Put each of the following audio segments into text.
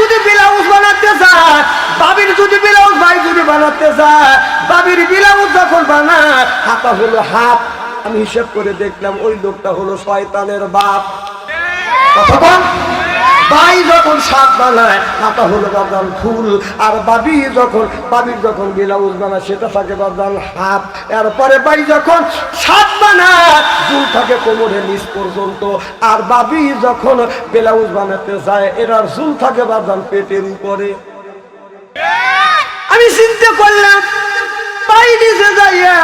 যদি ব্লাউজ বানাতে চায়, বাবির যদি ব্লাউজ ভাই যদি বানাতে চায়, বাবির ব্লাউজ যখন বানায় হাতা হলো হাত। আমি হিসাব করে দেখলাম ওই লোকটা হলো শয়তানের বাপ। তখন ভাই যখন শাক বানায় হাতা হলো বাদাম ফুল, আর বাবির যখন ব্লাউজ বানায় সেটা থাকে বাদাম হাত। এরপরে ভাই যখন শাক বানায় চুল থাকে কোমরের নিচ পর্যন্ত, আর বাবি যখন ব্লাউজ বানাতে যায় এরার চুল থাকে বাদাম পেটের উপরে। আমি চিন্তা করলাম ভাই নিচে যাইয়া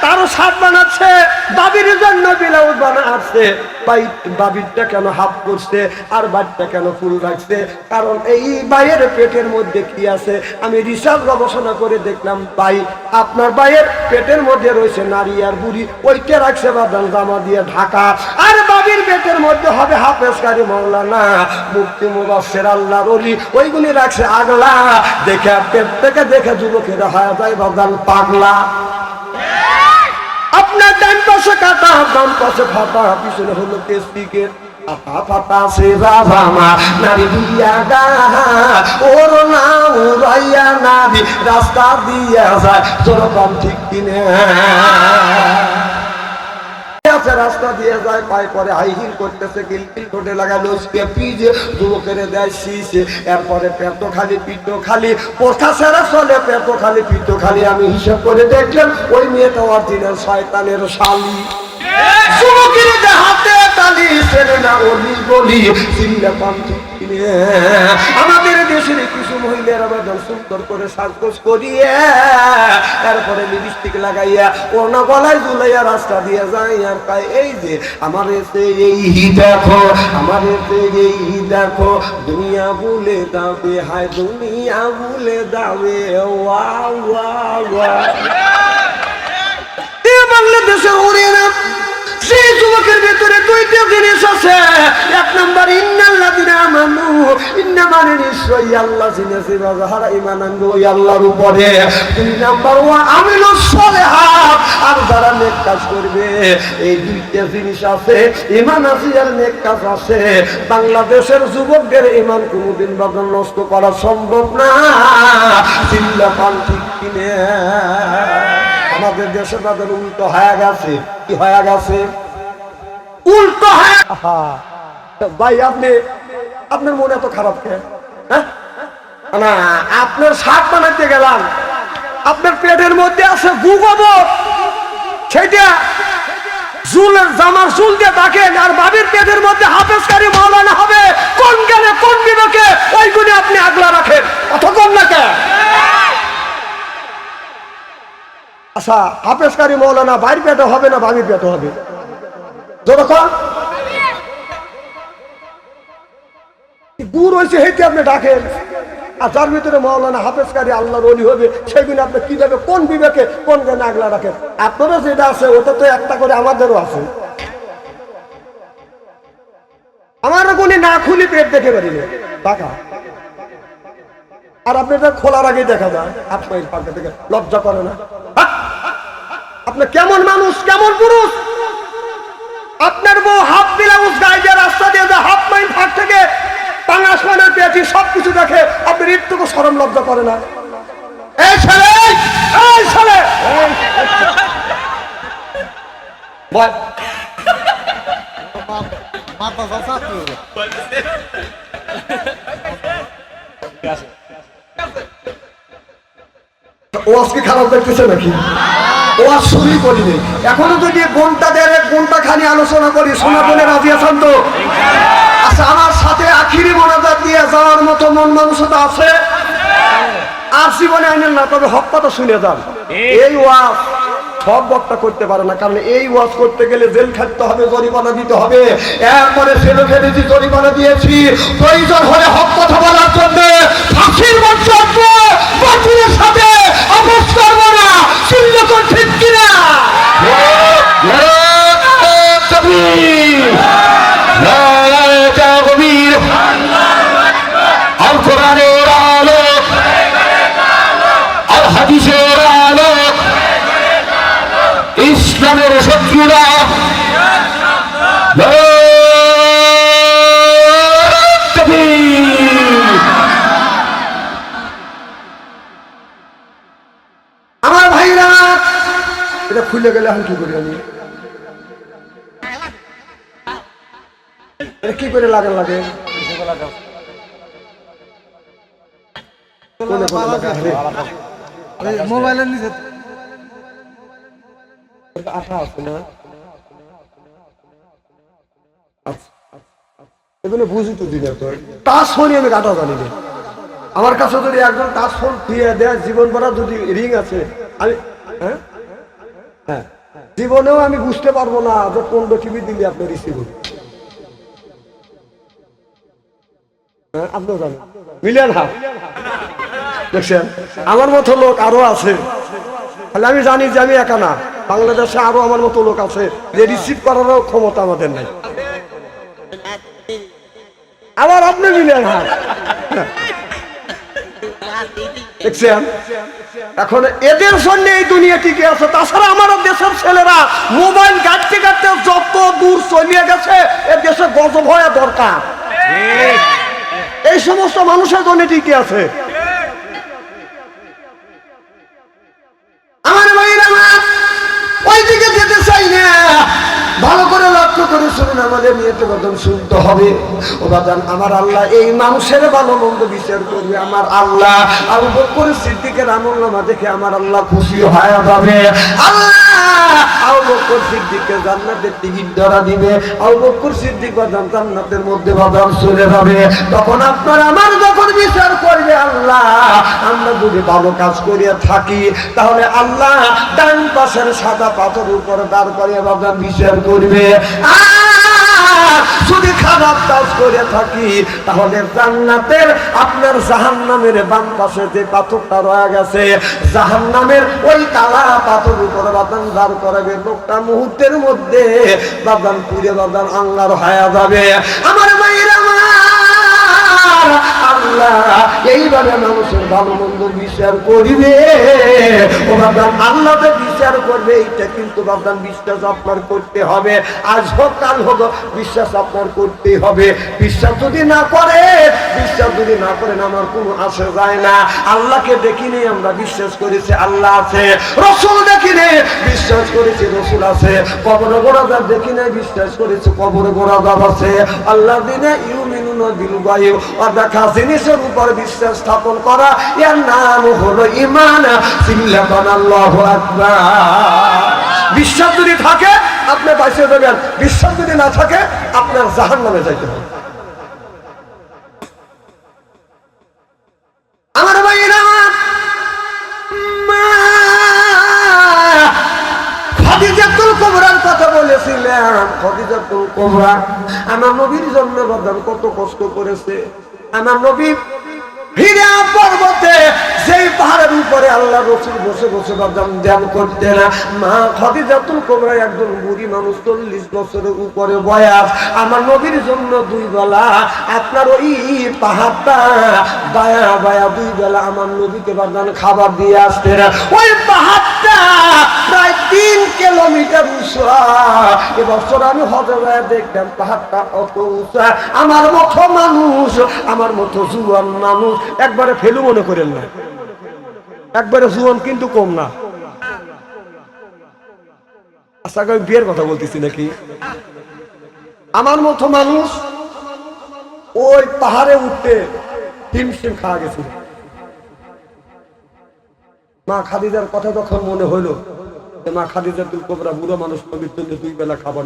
তারও শাক বানাচ্ছে, বাবির জন্য ব্লাউজ বানাচ্ছে, ভাই বাবিরটা কেন হাফ করছে আর বাড়িটা কেন ফুল রাখছে? কারণ এই ভাইয়ের পেটের মধ্যে কি আছে? আমি রিসার্চ গবেষণা করে দেখলাম ভাই আপনার ভাইয়ের পেটের মধ্যে রয়েছে নারী আর বুড়ি, ওইটা রাখছে বাদাম জামা দিয়ে ঢাকা। আর বাবির পেটের মধ্যে হবে হাফেজকারী মাওলানা মুফতি মুবাশশির আল্লাহর ওলি, ওইগুলি রাখছে আগলা। দেখে পেট থেকে দেখে যুবকেরা হয়ে যায় বাদাম পাগলা। আপনার ডান পাশে কাটা, বাম পাশে ফাটা, পিছনে হলো কেসপিকের ফাটা সে বাবা নারী দিয়া গা ওর না উড়াইয়া নারী রাস্তা দিয়া যায় জনগণ ঠিক কিনে রাস্তা দিয়ে যায়, পায়ে পরে হাই হিল করতেছে, গিলপিল ঠোঁটে লাগালো পিজে যুবকের দেয় শীষে। এরপরে পেটো খালি পিটো খালি, পোঠা সেরা চলে পেটো খালি পিটো খালি। আমি হিসাব করে দেখলাম ওই মেয়েটা অরিজিনাল শয়তানের শালি। যুবকের হাতে তালি ছেলে না অলি গলি চিল্লা পান ঠিক কিনে। আমাদের দেশের কিছু মহিলারা বেদন সুন্দর করে সাজগোজ করিয়ে তারপরে লিপস্টিক লাগাইয়া ওনা গলায় ঝুলাইয়া রাস্তা দিয়ে যায় আর তাই এই যে আমার এসে এই দেখো, আমার এসে এই দেখো, দুনিয়া ভুলে যাবে, হায় দুনিয়া ভুলে যাবে। ওয়া ওয়া ওয়া বাংলাদেশের ওরেনা সেই যুবকের ভেতরে দুইটা জিনিস আছে। এক নম্বর ইন্নাল্লাযিনা আমানু, ইন্না মানে নিশ্চয়ই আল্লাহ চিনেছে যারা ঈমান আনবে ওই আল্লাহর উপরে। দুই নম্বর ওয়া আমিলুস সালিহাত, আর যারা নেক কাজ করবে। এই দুইটা জিনিস আছে, ঈমান আছে আর নেক কাজ আছে। বাংলাদেশের যুবকদের ঈমান কোনোদিন বাগান নষ্ট করা সম্ভব না। চিল্লা পান ঠিক কিনে। আমাদের দেশে তাদের উল্টো হয়ে গেছে। কি হয়ে গেছে? উল্টো হয়ে। ভাই আপনার মনে এত খারাপ কেন? না আপনার শাক বানাতে গেলাম, আপনার পেটের মধ্যে আছে গুগবর, সেটা চুলের জামার চুল দিয়ে দেখেন, আর বাবির পেটের মধ্যে হাফেজকারী মাওলানা হবে। কোন জ্ঞানে কোন বিবেকে ওইগুলি আপনি আগলা রাখেন? অতক্ষণ না কেন? আচ্ছা হাফেজকারী মাওলানা বাইর পেটে হবে না বাবির পেটে হবে? যতক্ষণ দূর হয়েছে হেঁটে আপনি ডাকেন, আর যার ভিতরে মাওলানা হাফেজকারী আল্লাহর ওলি হবে সেগুলো আপনি কি দেবে কোন বিবেকে কোন জ্ঞানে আগলা রাখেন? আপনারও যেটা আছে ওটা তো একটা করে আমাদেরও আছে। আমারও গুলি না খুলি পেট দেখে পারি না টাকা, আর আপনি খোলার আগেই দেখা যায় আপনার পাল্টা থেকে। লজ্জা করে না? আপনি কেমন মানুষ, কেমন পুরুষ? আপনার বউ হাফ ব্লাউজ গায়ে দিয়ে রাস্তা দিয়ে যায়, হাফ মাইল ফাঁক থেকে পাঙাশ মানের পেঁচি সবকিছু দেখে, আপনার একটুকু শরম লজ্জা করে না? এই ছেলে, এই ছেলে ওয়াজ কি খারাপ দেখতেছে নাকি? ওয়াজ শুরুই করিনি এখনো। যদি ঘন্টা দেড়েক ঘন্টা খানি আলোচনা করি শোনা বলে রাজি আছেন তো? আচ্ছা আমার সাথে আখিরি মোনাজাত দিয়ে যাওয়ার মতো মন মানুষতা আছে? আর জীবনে আনেন না, তবে হক কথা শুনে যান। এই ওয়াজ সব বক্তা করতে পারে না, কারণ এই ওয়াজ করতে গেলে জেল খাটতে হবে, জরিমানা দিতে হবে। এরপরে ছেলে ফেলেছি, জরিমানা দিয়েছি। প্রয়োজন হলে হক কথা বলার জন্য ফাঁসির মঞ্চে আসবো, বাতিলের সাথে আপোষ করবো না। চিল্লাকন ঠিক কিনা? আল কোরআনের আলো, আল হাদিসের আলো, ইসলামের শত্রুরা খুলে গেলে আমি কি করি আমি কি করে লাগে লাগে মোবাইলের নিচে আঠা আছে না এগুলো বুঝি তো দিনে তো টাচ ফোনই আমি কাটা জানি না আমার কাছে যদি একজন টাচ ফোন দিয়ে দেয় জীবন ভরা যদি রিং আছে আমি হ্যাঁ হ্যাঁ জীবনেও আমি বুঝতে পারবো না যে কোন টিভি দিলে আপনি রিসিভ হ্যাঁ আপনিও জানেন মিলিয়ন হাফ দেখছেন আমার মতো লোক আরো আছে তাহলে আমি জানি যে আমি একা না বাংলাদেশে আরো আমার মতো লোক আছে যে রিসিভ করারও ক্ষমতা আমাদের নাই আবার আপনি মিলিয়ন হাফ দেখছেন এখন এদের জন্য এই দুনিয়া টিকে আছে তাছাড়া আমার দেশের ছেলেরা মোবাইল ঘাটতে ঘাটতে যত দূর চলিয়ে গেছে এ দেশে গজব হওয়া দরকার এই সমস্ত মানুষের জন্য টিকে আছে আমার ভাইরা ওই দিকে যেতে চাই না ভালো করে লক্ষ্য করে শুনুন আমাদের নিয়ত কদম শুনতে হবে ও বাজান আমার আল্লাহ এই মানুষের ভালো মন্দ বিচার করবে আমার আল্লাহ আবু বকর সিদ্দিকের আমলনামা দেখে আমার আল্লাহ খুশি হয়ে যাবে আল্লাহ আবু বকর সিদ্দিককে জান্নাতের টিকিট ধরা দিবে আবু বকর সিদ্দিক বাজান জান্নাতের মধ্যে বাজান চলে যাবে তখন আপনার আমার যখন বিচার করবে আল্লাহ আমরা যদি ভালো কাজ করিয়া থাকি তাহলে আল্লাহ ডান পাশের সাদা পাথর উপরে দাঁড় করিয়া বাজান বিচার করবে যদি খারাপ কাজ করে থাকি তাহলে জান্নাতের আপনার জাহান্নামের বাম পাশে যে পাথরটা রয়ে গেছে জাহান্নামের ওই কালা পাথর উপরে বাদান দাঁড় করাবে লোকটা মুহূর্তের মধ্যে বাদান পুড়ে বাদান আঙ্গার হয়ে যাবে আমার ভাইরা আল্লাহ এইভাবে মানুষের ভালো মন্দ বিচার করিবে ও বাদান আল্লাহ যে বিচার করবে এইটা কিন্তু বাদান বিশ্বাস আপনার করতে হবে আজ হোক কাল হোক বিশ্বাস আপনার করতে হবে বিশ্বাস যদি না করেন আমার কোনো আসে যায় না আল্লাহকে দেখিনি আমরা বিশ্বাস করেছি আল্লাহ আছে রসুল দেখিনি বিশ্বাস করেছি রসুল আছে কবরে গোরাজাব দেখি নাই বিশ্বাস করেছি কবরে গোরাজাব আছে আল্লাহ দিনে ইউমিনুনা বিল গায়ব অদেখা জিনিসের উপর বিশ্বাস স্থাপন করা এর নাম হলো ঈমান সিল্লাতান আল্লাহু আকবার বিশ্বাস যদি থাকে আপনি বাঁচে যাবেন বিশ্বাস যদি না থাকে আপনার জাহান্নামে যাইতে হবে আমার ভাইরা খাদিজাতুল কুবরার কথা বলেছিলাম খাদিজাতুল কুবরা আমার নবীর জন্য বাদান কত কষ্ট করেছে আমার নবী হিরা পর্বতে যেই পাহাড়ের উপরে আল্লাহ রসুল বসে বসে বাদাম ধ্যান করতেন মা খাদিজাতুল কুবরা একজন বুড়ি মানুষ 40 বছরের উপরে বয়স আমার নবীর জন্য দুই বেলা আপনার ওই পাহাড়টা বায়া বায়া দুই বেলা আমার নবীকে বাদান খাবার দিয়ে আসতেন ওই পাহাড়টা প্রায় 3 কিলোমিটার উঁচা এবছর আমি হজে যায় দেখলাম পাহাড়টা অত উঁচা আমার মতো মানুষ আমার মতো জুয়ান মানুষ একবারে ফেলু মনে করেন না একবারে জুয়ান কিন্তু কম না আচ্ছা আমি বিয়ের কথা বলতেছি নাকি আমার মতো মানুষ ওই পাহাড়ে উঠতে হিমশিম খাওয়া গেছিল মা খাদিজার কথা যখন মনে হইলো মা খাদিজাতুল কুবরা বুড়ো মানুষ নবীর জন্য দুই বেলা খাবার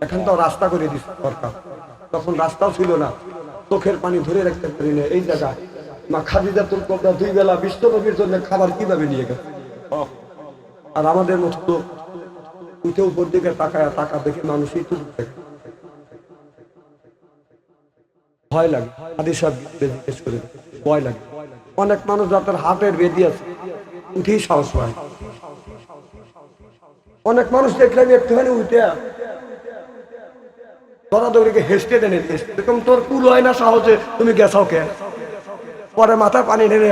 এখন তো রাস্তা করে দিচ্ছে সরকার তখন রাস্তাও ছিল না চোখের পানি ধরে রাখতে পারি না এই জায়গায় মা খাদিজাতুল কুবরা দুই বেলা বিশ্ব নবীর জন্য খাবার কিভাবে নিয়ে গেছে আর আমাদের মতো তো উঠে উপর দিকে তাকায় টাকা দেখে মানুষই তো ভয় লাগে হাদিস জিজ্ঞেস করে ভয় লাগে অনেক মানুষ যাদের হাতের বেদি আছে উঠেই সাহস পায় অনেক মানুষ দেখলাম একটুখানি উঠে দৌড়াদৌড়িকে হেসতে দেন এরকম তোর কুল হয় না সহজে তুমি গেছাও কে পরে মাথায় পানি ঢেলে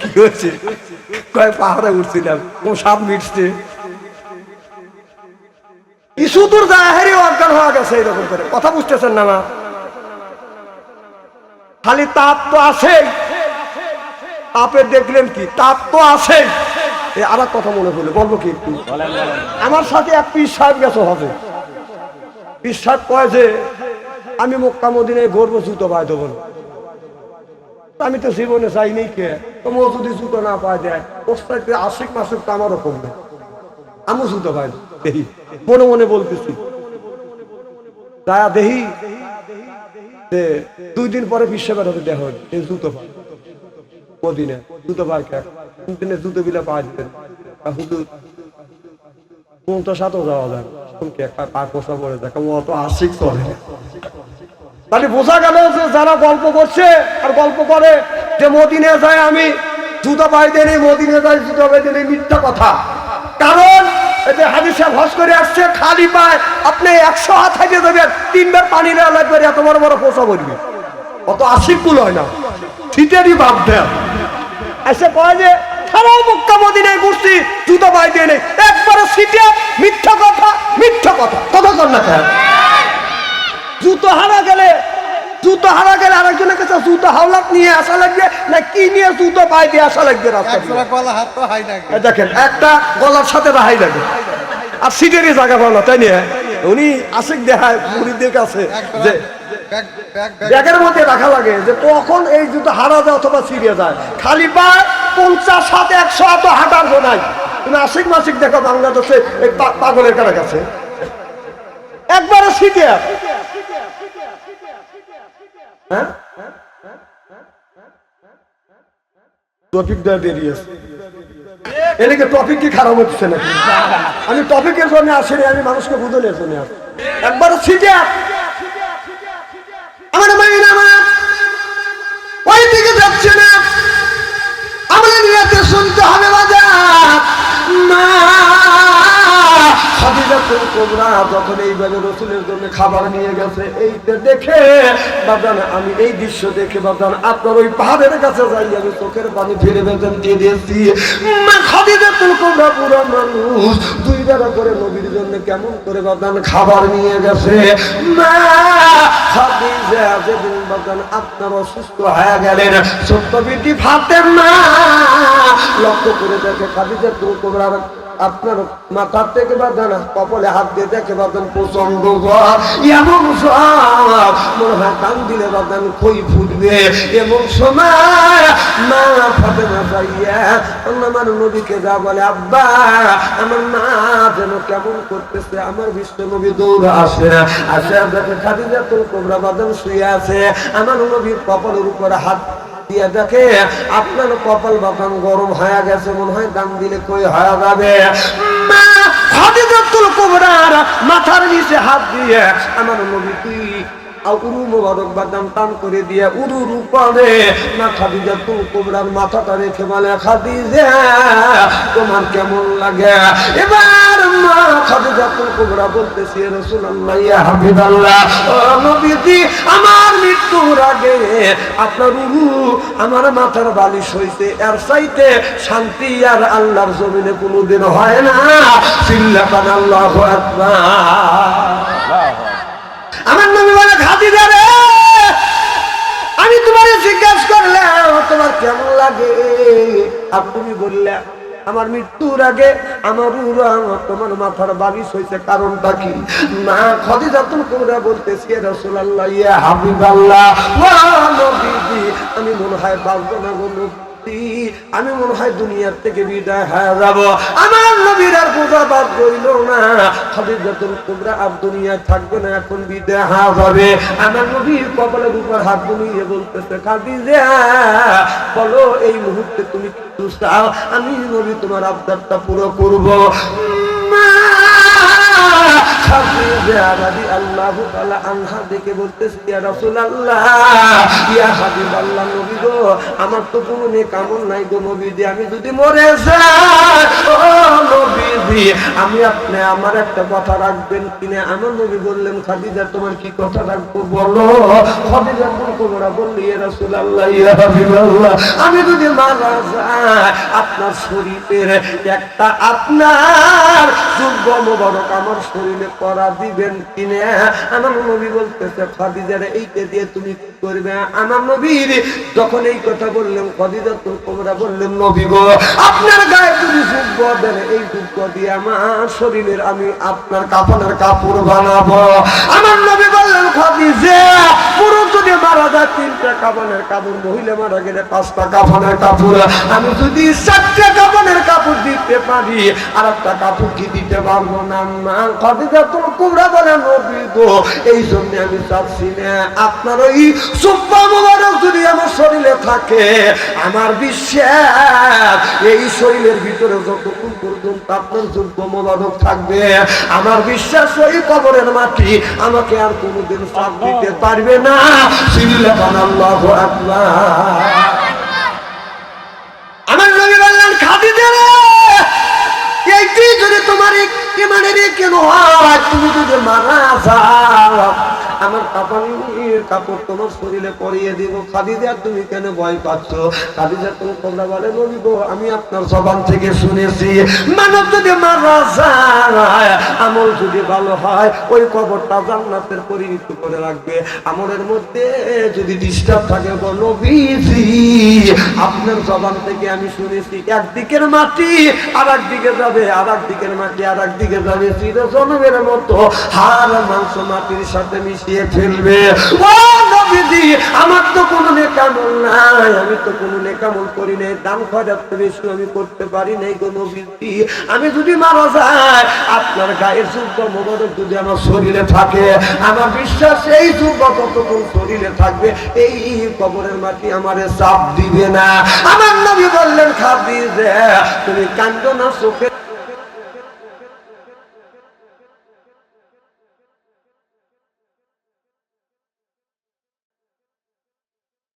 কি হয়েছে কয়েক পাহাড়ে উঠছিলাম কোন সাপ মিটছে কিছু দূর যায় হেরে অজ্ঞান হওয়া গেছে এরকম করে কথা বুঝতেছেন না না খালি তাপ তো আছে তাপে দেখলেন কি তাপ তো আছে এই আর এক কথা মনে পড়লো, বলবো কি একটু? আমার সাথে এক পীর সাহেব গেছে হবে। পীর সাহেব কয় যে আমি মক্কা মদিনায় ঘুরবো, জুতো পায় দেবো না। আমি তো জীবনে চাইনি কে, তোমার যদি জুতো না পায় দেয় ওস্তাদকে আশিক মাসিক তো আমারও কমবে, আমি জুতো পাই দেখি, মনে মনে বলতেছি। তা দেখি 2 দিন পরে বিশ্বকাপ হবে, দেখা হবে জুতো পায় মদিনায়, জুতো পায় দিনে জুতো বিলা পাওয়া যেতেন। হুজুর কোন তো সাথেও যাওয়া যায় পা পোষা পড়ে যায়, অত আশিক চলে। তাহলে বোঝা গেল যে যারা গল্প করছে আর গল্প করে যে মদিনে যায় আমি জুতো পাই দেনি, মদিনে যায় জুতো পাই দেনি, মিথ্যা কথা। কারণ এতে হাদিসে ভাস করে আসছে খালি পায় আপনি 100 হাত হাইতে দেবেন, 3 বার পানি নেওয়া লাগবে, এত বড় বড় পোষা পড়বে, অত আশিক কুল হয় না, শীতেরই ভাব দেয়। এসে কয় যে সারা মক্কা মদিনায় ঘুরছি জুতো পাই দিয়ে নেই, একবারে শীতে। মিথ্যা কথা, মিথ্যা কথা, কথা কর না কেন? জুতো হারা গেলে আরেকজনের কাছে জুতো হাওলাত নিয়ে আসা লাগবে না, কি নিয়ে জুতো পাই দিয়ে আসা লাগবে? দেখেন একটা গলার সাথে রাহাই লাগে, আর সিটেরই জায়গা পাও না, তাই নিয়ে উনি আশিক দেখায় মুরিদদের কাছে যে ব্যাগের মধ্যে রাখা লাগে, যে কখন এই জুতো হারা যায় অথবা ছিঁড়ে যায়। খালি পায় 50 হাত 100 হাত হাঁটার নাই। তুমি আশিক মাসিক দেখো বাংলাদেশে এই পাগলের কারা কাছে একবারে শীতে। হ্যাঁ টপিক দেওয়া দেরি আছে, এদিকে টপিক কি খারাপ হচ্ছে নাকি? আমি টপিকের জন্য আসিনি, আমি মানুষকে বুঝনের জন্য আসি। একবারে শীতে আমার মাইনা আমার ওই দিকে যাচ্ছে না, আমরা নিয়তে শুনতে হবে বাজার মা খাদিজাতুল কুবরা যখন এইভাবে রাসূলের জন্য খাবার নিয়ে গেছে, এইটা দেখে বাজান আমি এই দৃশ্য দেখে বাজান আপনার ওই পাহাড়ের কাছে যাই আমি চোখের পানি ফিরে বেতন দিয়ে দিয়েছি। মা খাদিজাতুল কুবরা পুরো মানুষ 2 বেলা করে নবীর জন্য কেমন করে বাজান খাবার নিয়ে গেছে। মা খাদিজা যেদিন বাজান আপনার অসুস্থ হয়ে গেলেন, ছোট্ট বিটি ফাতেমা লক্ষ্য করে দেখে খাদিজাতুল কুবরা আপনার মাথার থেকে বাঁধান কপালে হাত দিয়ে দেখে বাঁধান প্রচন্ড এমন সব মনে হয় কান দিলে বাঁধান খই ফুটবে। এমন সময় মা ফাতেমা যাইয়া আমার নবীকে যা বলে, আব্বা আমার মা যেন কেমন করতেছে। আমার বিশ্ব নবী দৌড়ে আসে, দেখে খাদিজাতুল কুবরা বাঁধান শুয়ে আছে, আমার নবীর কপালের উপরে হাত দিয়ে দেখে আপনার কপাল বাঁধান গরম হয়ে গেছে, মনে হয় দাম দিলে কই হয়ে যাবে। মা খাদিজাতুল কুবরার মাথার নিচে হাত দিয়ে আমার নবী তুই উরু মোবারক বাদাম টান করে দিয়ে উরুর উপরে মা খাদিজাতুল কুবরার মাথাটা রেখে বলে, খাদিজা তোমার কেমন লাগে? এবার মা খাদিজাতুল কুবরা বলতেছি, রাসূলুল্লাহ ইয়া হাবিবাল্লাহ, ও নবীজি আমার মৃত্যুর আগে আপনার উরু আমার মাথার বালিশ হইছে, এর চাইতে শান্তি আর আল্লাহর জমিনে কোনোদিন হয় না। সিল্লাকান আল্লাহু আকবার। আমার নবী বলে, খাদিজা রে আমি তোমারে জিজ্ঞাসা করলাম তোমার কেমন লাগে, আর তুমি বললে আমার মৃত্যুর আগে আমার তোমার মাথার বালিশ হয়েছে, কারণটা কি? মা খাদিজাতুল কুবরা বলতেছি, রাসূলুল্লাহ ইয়া হাবিবাল্লাহ, ওয়া নবীজি আমি মনে হয় বাঁচবো না গো নবী, আমি মনে হয় দুনিয়ার থেকে বিদায় হয়ে যাব। আমার নবীর আর বোঝা বাদ করিল না, খাদিজাতুল কুবরা আর দুনিয়ায় থাকবে না, এখন বিদায় হয়ে যাবে। আমার নবীর কপালের উপর হাত বুলিয়ে বলতেছে, খাদিজা বলো এই মুহূর্তে তুমি কি চাও? আমি নবী তোমার আবদারটা পুরো করব। আল্লাহু তাআলা আনহা দেখে বলতেছে, ইয়া রাসূলুল্লাহ ইয়া হাবিবাল্লাহ, নবী গো আমার তো কোনো নেক আমল নাই গো নবীজি, আমি যদি মরে যাই ও নবীজি আমি আপনি আমার একটা কথা রাখবেন কিনা? আমার নবী বললেন, খাদিজা তোমার কি কথা রাখবো বলো। খাদিজা কুবরা বলল, ইয়া রাসূলুল্লাহ ইয়া হাবিবাল্লাহ আমি যদি মারা যাই আপনার শরীরের একটা আপনার যুব্ব মোবারক আমার শরীরে করা দিবেন কিনা? আমার নবী বলতেছে খাদিজার এইটা দিয়ে তুমি কি করবে? আমার নবীর যখন এই কথা বললেন, খাদিজাতুল কুবরা বললেন, নবী গো, আপনার গায়ে যদি যুব্ব দেন, এই যুব্ব দিয়ে আমার শরীরের আমি আপনার কাফনের কাপড় বানাবো। আমার নবী বললেন, খাদিজা, পুরুষ যদি মারা যায় 3টা কাফনের কাপড়, মহিলা মারা গেলে 5টা কাফনের কাপড়, আমি যদি 7টা কাফনের কাপড় দিতে পারি, আর একটা কাপড় কি দিতে পারবো না? মা খাদিজাতুল কুবরা বলেন, নবী গো, এই জন্য আমি চাচ্ছি না আপনার ওই সুব্বা মোবারক যদি আমার শরীরে থাকে, আমার বিশ্বাস এই শরীরের ভিতরে যতক্ষণ পর্যন্ত আপনার সুব্বা মোবারক থাকবে, আমার বিশ্বাস ওই কবরের মাটি আমাকে আর কোনোদিন চাপ দিতে পারবে না। আল্লাহু আকবার। আমার নবী বললেন, খাদিজা রে, এইটি যদি তোমার ইমানের কেন হয়, তুমি যদি মারা যাও, আমার কাফনের কাপড় তোমার শরীরে পরিয়ে দিব। খাদিজা, তুমি কেন ভয় পাচ্ছ? খাদিজা তুমি তোমরা বলে, নবী গো, আমি আপনার জবান থেকে শুনেছি, মানব যদি মারা যায়, আমল যদি ভালো হয়, ওই কবরটা জান্নাতের পরিণত করে রাখবে। আমলের মধ্যে যদি ডিস্টার্ব থাকে, নবীজি আপনার জবান থেকে আমি শুনেছি, একদিকের মাটি আর একদিকে যাবে, আর একদিকের মাটি আর একদিকে যাবে, চিরজনমের মতো হাড় মাংস মাটির সাথে মিশিয়ে ফেলবে। ও নবীজি, আমার তো কোনো নেকামল নাই, আমি তো কোনো নেকামল করি নাই, দান খয়রাত বেশি আমি করতে পারি নাই গো নবীজি। আমি যদি মারা যায়, আপনার গায়ের যুব্বা মোবারক যদি আমার শরীরে থাকে, আমার বিশ্বাস এই যুব্বা যতক্ষণ শরীরে থাকবে, এই কবরের মাটি আমারে চাপ দিবে না। আমার নবী বললেন, খাদিজা, তুমি কান্দো না, চোখে